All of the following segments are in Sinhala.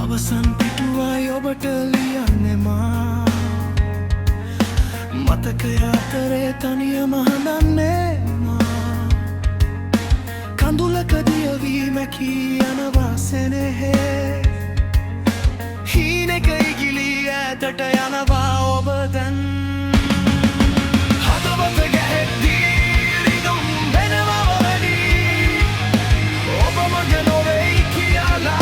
අවසන් පිටුවයි ඔබට ලියන්නෙමා මතකය අතරේ තනියම හඳන්නේ මා කඳුලකදිය වී මැකී යනවා සෙනෙහේ හීනෙක ඉගිලී ඈතට යනවා ඔබ දැන් හදවත ගැහෙද්දී රිදුම් වෙනවා වැඩි ඔබ මගේ නොවෙයි කියලා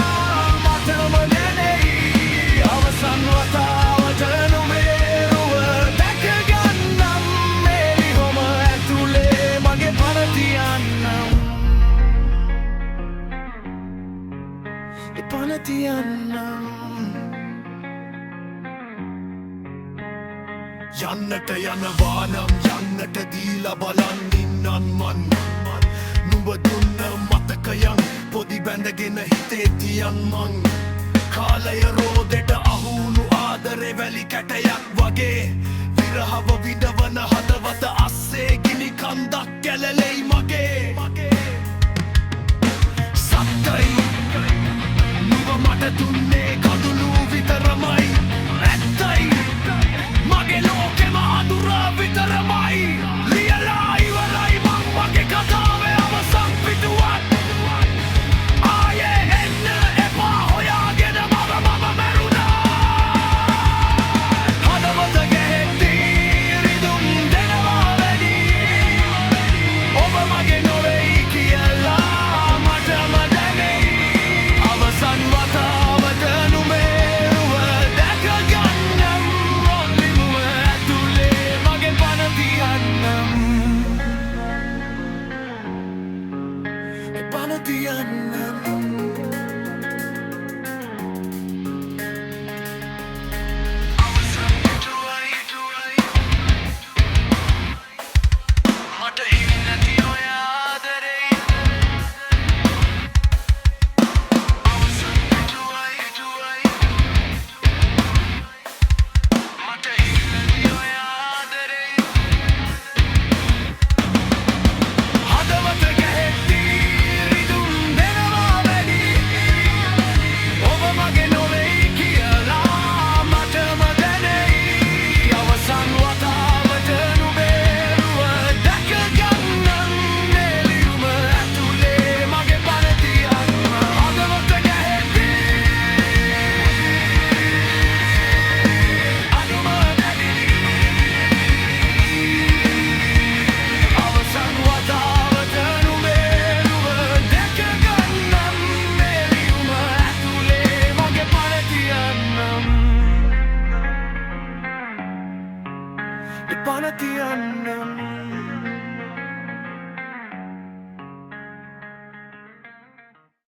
මටම දැනෙයි අවසන් වතාවට නුමේරුව දැක ගන්නම් මේ ලිහොම ඇතුලේ මගේ පන තියන්නම් පන තියන්නම් යන්නට යනවා නම් යන්නට දීලා බලන් ඉන්නන් මන් නුඹ දුන්න මතකයන් පොඩි බැඳගෙන හිතේ තියන් මං කාලය රෝදෙට අහුණු ආදරේ වැලි කැටයක් වගේ විරහව විඳවන හදවත අස්සේ ගිනි කන්දක් කැලලෙයි මගේ සත්තයි නුඹ මට දුන්නේ කඳුළු විතරමයි ඇත්තයි මගේ ලෝකෙම අඳුරා විතරමයි ලියලා ඉවරයි මං මගේ කතාවේ අවසන් පිටුවක් ආයේ එන්න එපා හොයාගෙන මම මැරුණා හදවත ගැහෙද්දී රිදුම් දෙනවා වැඩි ඔබ මගේ නොවෙයි කියලා මටම දැනෙයි අවසන් වතාවට නුමේරුව දැක ගන්නම් රොල්ලිමුව ඇතුලේ මගේ පන තියන්නම් පන තියන්නම් මට හිමි නැති ඔය ආදරේ අවසන් පිටුවයි මට හිමි නැති ඔය ආදරේ හදවත ගැහෙද්දී රිදුම් දෙනවා වැඩි ඔබ මගේ නොවෙයි කියලා මටම දැනෙයි අවසන් වතාවට නුඹේරුව දැක ගන්නම් මේ ලියුම ඇතුලේ මගේ පන තියන්නම් හදවත ගැහෙද්දී අනුම අවසන් වතාවට නුඹේරුව දැක ගන්නම් මේ ලියුම ඇතුලේ මගේ පන තියන්නම් පන තියන්නම්